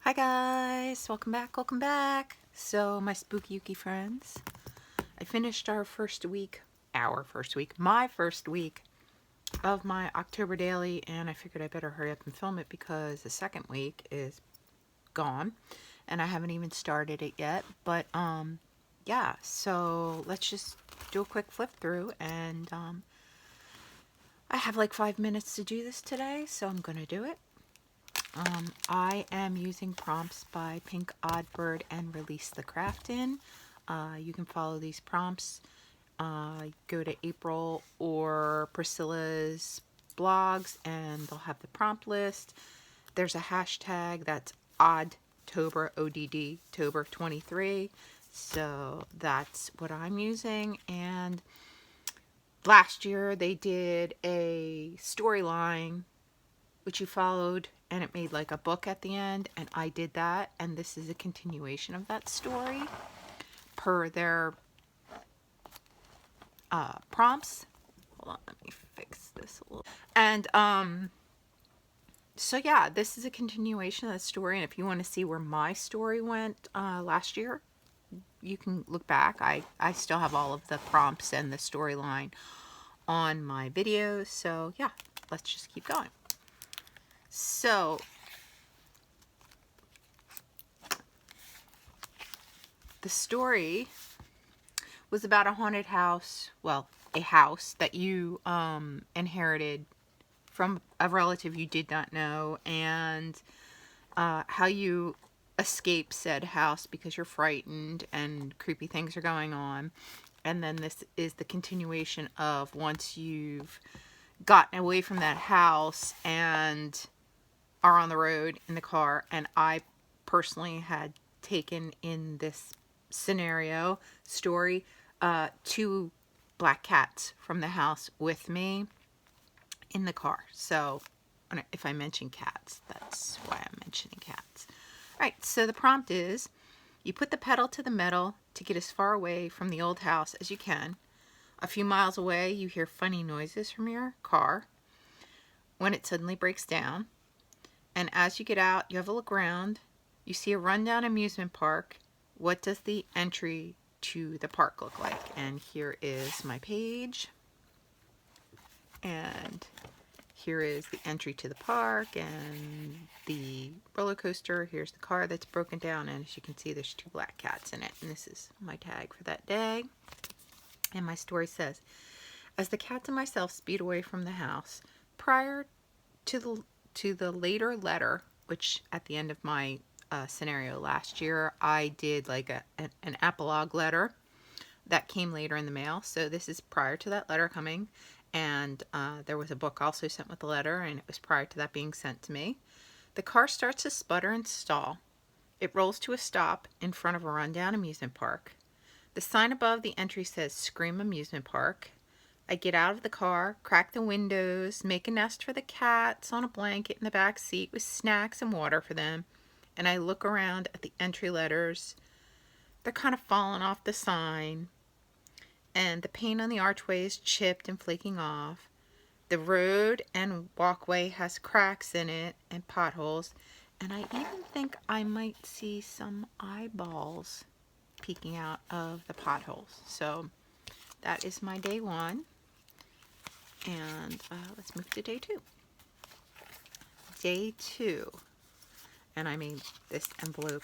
Hi guys, welcome back, welcome back. So my spooky Yuki friends, I finished my first week of my October daily, and I figured I better hurry up and film it because the second week is gone and I haven't even started it yet. But yeah, so let's just do a quick flip through, and I have like 5 minutes to do this today, so I'm gonna do it. I am using prompts by Pink Oddbird and Release the Craftin. You can follow these prompts. Go to April or Priscilla's blogs and they'll have the prompt list. There's a hashtag that's Oddtober, ODD, Tober 23. So that's what I'm using. And last year they did a storyline which you followed, and it made like a book at the end, and I did that, and this is a continuation of that story per their prompts. Hold on, let me fix this a little. And so yeah, this is a continuation of that story, and if you want to see where my story went last year, you can look back. I still have all of the prompts and the storyline on my videos, so yeah, let's just keep going. So the story was about a haunted house, well, a house that you inherited from a relative you did not know, and how you escape said house because you're frightened and creepy things are going on. And then this is the continuation of once you've gotten away from that house and are on the road in the car. And I personally had taken in this scenario story 2 black cats from the house with me in the car. So if I mention cats, that's why I'm mentioning cats. All right, so the prompt is, you put the pedal to the metal to get as far away from the old house as you can. A few miles away, you hear funny noises from your car when it suddenly breaks down. And as you get out, you have a look around. You see a rundown amusement park. What does the entry to the park look like? And here is my page. And here is the entry to the park and the roller coaster. Here's the car that's broken down, and as you can see, there's 2 black cats in it. And this is my tag for that day. And my story says, as the cats and myself speed away from the house, prior to the later letter, which at the end of my scenario last year, I did like an epilogue letter that came later in the mail. So this is prior to that letter coming. And there was a book also sent with the letter, and it was prior to that being sent to me. The car starts to sputter and stall. It rolls to a stop in front of a rundown amusement park. The sign above the entry says Scream Amusement Park. I get out of the car, crack the windows, make a nest for the cats on a blanket in the back seat with snacks and water for them, and I look around at the entry letters. They're kind of falling off the sign, and the paint on the archway is chipped and flaking off. The road and walkway has cracks in it and potholes, and I even think I might see some eyeballs peeking out of the potholes. So that is my day 1. And let's move to day 2. Day 2. And I made this envelope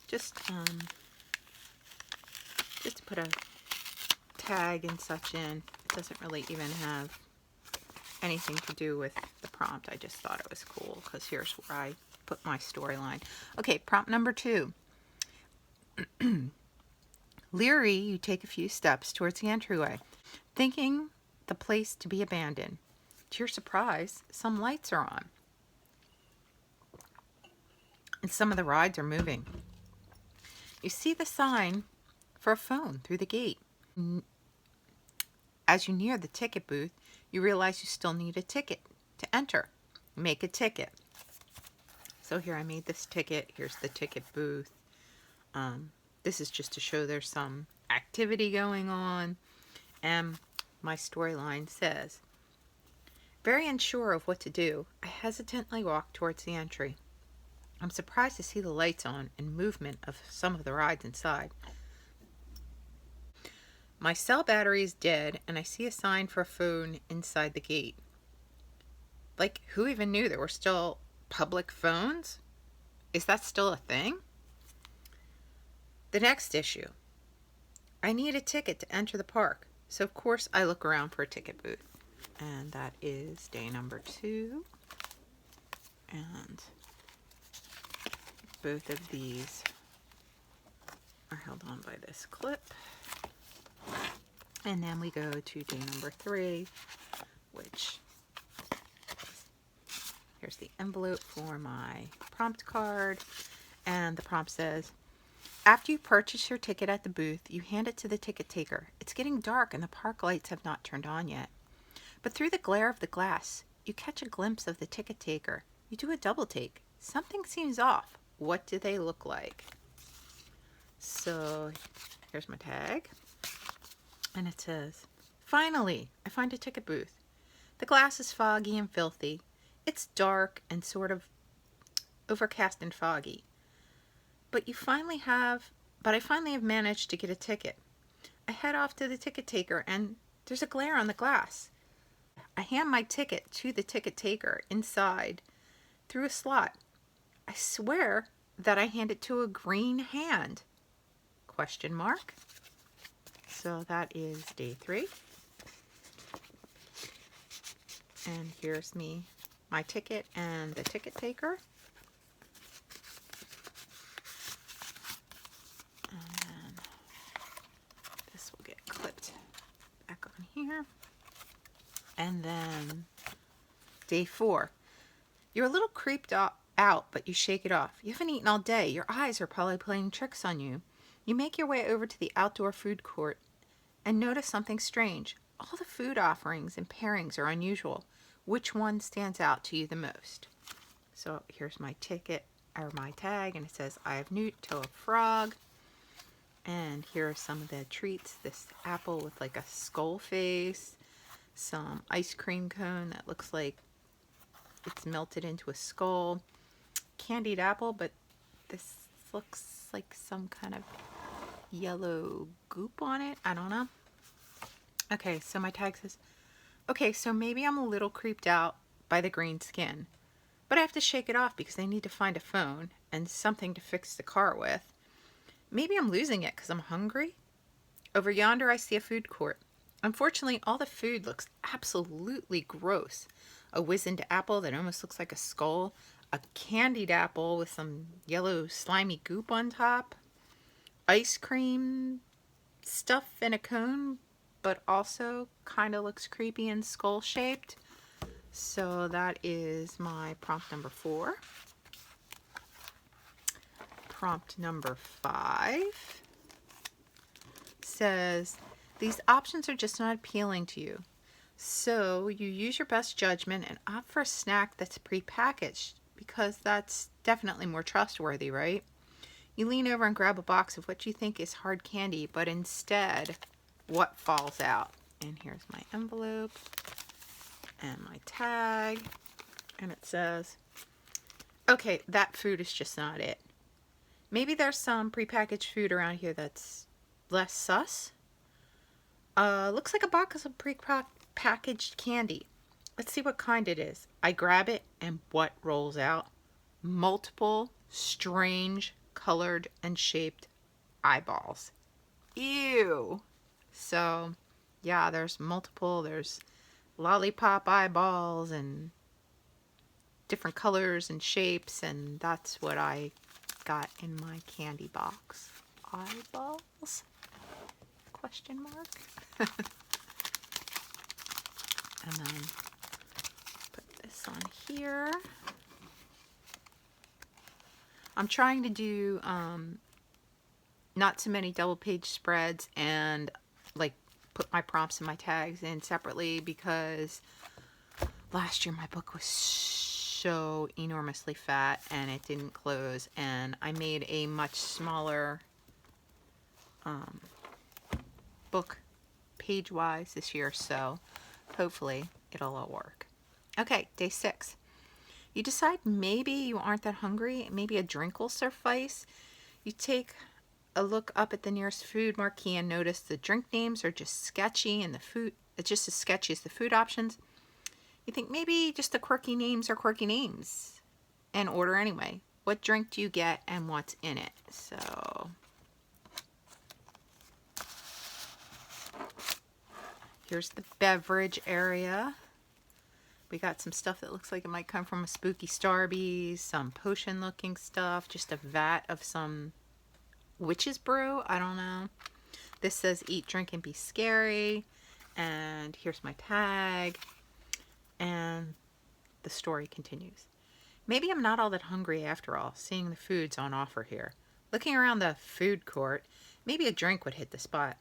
just to put a tag and such in. It doesn't really even have anything to do with the prompt. I just thought it was cool because here's where I put my storyline. Okay, prompt number 2. Leery, you take a few steps towards the entryway, thinking the place to be abandoned. To your surprise, some lights are on, and some of the rides are moving. You see the sign for a phone through the gate. As you near the ticket booth, you realize you still need a ticket to enter. Make a ticket. So here I made this ticket. Here's the ticket booth. This is just to show there's some activity going on. And my storyline says, very unsure of what to do, I hesitantly walk towards the entry. I'm surprised to see the lights on and movement of some of the rides inside. My cell battery is dead, and I see a sign for a phone inside the gate. Like, who even knew there were still public phones? Is that still a thing? The next issue. I need a ticket to enter the park, so of course I look around for a ticket booth. And that is day number 2. And both of these are held on by this clip. And then we go to day number 3, which, here's the envelope for my prompt card. And the prompt says, after you purchase your ticket at the booth, you hand it to the ticket taker. It's getting dark and the park lights have not turned on yet. But through the glare of the glass, you catch a glimpse of the ticket taker. You do a double take. Something seems off. What do they look like? So here's my tag. And it says, finally, I find a ticket booth. The glass is foggy and filthy. It's dark and sort of overcast and foggy. But I finally have managed to get a ticket. I head off to the ticket taker and there's a glare on the glass. I hand my ticket to the ticket taker inside through a slot. I swear that I hand it to a green hand. Question mark. So that is day 3. And here's my ticket and the ticket taker. And then this will get clipped back on here. And then day 4. You're a little creeped out, but you shake it off. You haven't eaten all day. Your eyes are probably playing tricks on you. You make your way over to the outdoor food court and notice something strange. All the food offerings and pairings are unusual. Which one stands out to you the most? So here's my ticket, or my tag, and it says, I have newt, toe of frog. And here are some of the treats. This apple with like a skull face. Some ice cream cone that looks like it's melted into a skull. Candied apple, but this looks like some kind of yellow goop on it. I don't know. Okay, so my tag says, okay, so maybe I'm a little creeped out by the green skin, but I have to shake it off because I need to find a phone and something to fix the car with. Maybe I'm losing it because I'm hungry. Over yonder I see a food court. Unfortunately, all the food looks absolutely gross. A wizened apple that almost looks like a skull. A candied apple with some yellow slimy goop on top. Ice cream stuff in a cone, but also kind of looks creepy and skull shaped. So that is my prompt number 4. Prompt number 5 says, these options are just not appealing to you. So you use your best judgment and opt for a snack that's prepackaged because that's definitely more trustworthy, right? You lean over and grab a box of what you think is hard candy, but instead, what falls out? And here's my envelope and my tag, and it says, okay, that food is just not it. Maybe there's some prepackaged food around here that's less sus. Looks like a box of prepackaged candy. Let's see what kind it is. I grab it, and what rolls out? Multiple strange colored and shaped eyeballs. Ew. So yeah, there's lollipop eyeballs and different colors and shapes, and that's what I got in my candy box. Eyeballs? Question mark. And then put this on here. I'm trying to do not so many double page spreads and like put my prompts and my tags in separately because last year my book was so enormously fat and it didn't close, and I made a much smaller book page wise this year, so hopefully it'll all work. Okay, day 6. You decide maybe you aren't that hungry, maybe a drink will suffice. You take a look up at the nearest food marquee and notice the drink names are just sketchy and the food, it's just as sketchy as the food options. You think maybe just the quirky names are quirky names and order anyway. What drink do you get and what's in it? So here's the beverage area. We got some stuff that looks like it might come from a Spooky Starbies, some potion looking stuff, just a vat of some witch's brew, I don't know. This says eat, drink, and be scary. And here's my tag. And the story continues. Maybe I'm not all that hungry after all, seeing the foods on offer here. Looking around the food court, maybe a drink would hit the spot.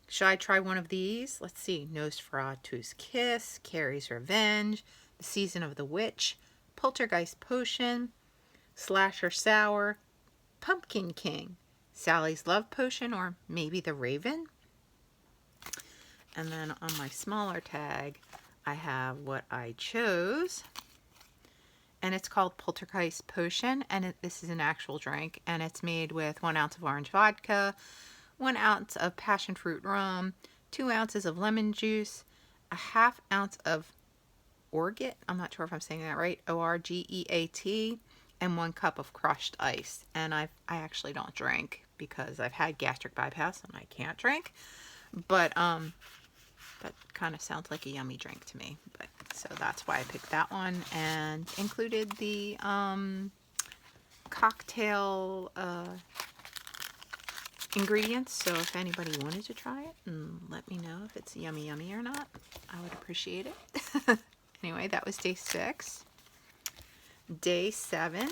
Should I try one of these? Let's see. Nosferatu's Kiss, Carrie's Revenge, The Season of the Witch, Poltergeist Potion, Slasher Sour, Pumpkin King, Sally's Love Potion, or maybe the Raven. And then on my smaller tag, I have what I chose. And it's called Poltergeist Potion, and this is an actual drink, and it's made with 1 ounce of orange vodka, 1 ounce of passion fruit rum, 2 ounces of lemon juice, a ½ ounce of Orgeat, I'm not sure if I'm saying that right, O-R-G-E-A-T, and 1 cup of crushed ice. And I actually don't drink because I've had gastric bypass and I can't drink, but that kind of sounds like a yummy drink to me. But so that's why I picked that one, and included the cocktail ingredients. So if anybody wanted to try it, and let me know if it's yummy or not, I would appreciate it. Anyway, that was day 6. Day 7.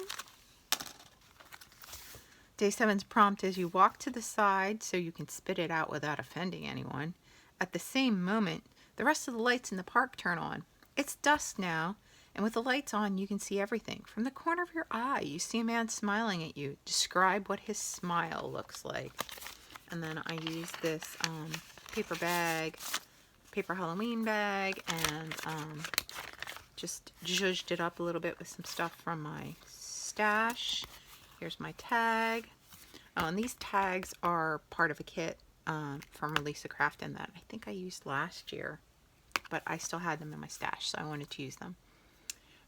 Day 7's prompt is you walk to the side so you can spit it out without offending anyone. At the same moment, the rest of the lights in the park turn on. It's dusk now, and with the lights on, you can see everything. From the corner of your eye, you see a man smiling at you. Describe what his smile looks like. And then I use this paper Halloween bag, and just zhuzhed it up a little bit with some stuff from my stash. Here's my tag. Oh, and these tags are part of a kit from Elisa Crafton that I think I used last year, but I still had them in my stash, so I wanted to use them.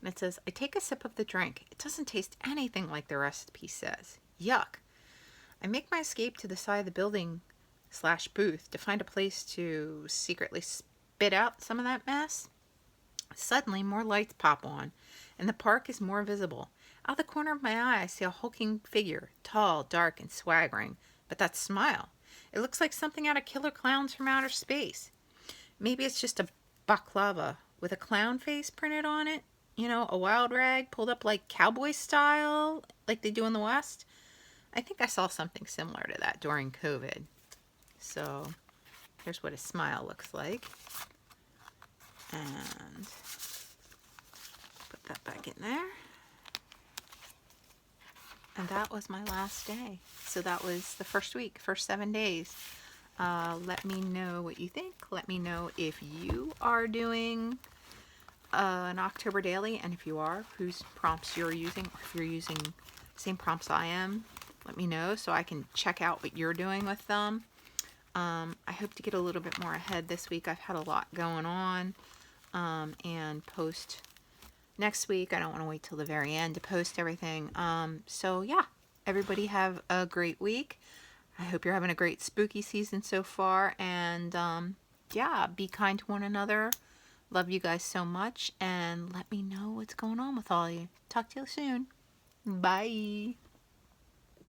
And it says, I take a sip of the drink. It doesn't taste anything like the recipe says. Yuck. I make my escape to the side of the building / booth to find a place to secretly spit out some of that mess. Suddenly, more lights pop on, and the park is more visible. Out of the corner of my eye, I see a hulking figure, tall, dark, and swaggering. But that smile, it looks like something out of Killer Clowns from Outer Space. Maybe it's just a baklava with a clown face printed on it. You know, a wild rag pulled up like cowboy style, like they do in the West. I think I saw something similar to that during COVID. So, here's what a smile looks like. And put that back in there. And that was my last day. So that was the first week, first 7 days. Let me know what you think. Let me know if you are doing an October daily, and if you are, whose prompts you're using, or if you're using the same prompts I am. Let me know so I can check out what you're doing with them. I hope to get a little bit more ahead this week. I've had a lot going on, and post next week. I don't want to wait till the very end to post everything. So yeah, everybody have a great week. I hope you're having a great spooky season so far, and yeah, be kind to one another. Love you guys so much, and let me know what's going on with all of you. Talk to you soon. Bye.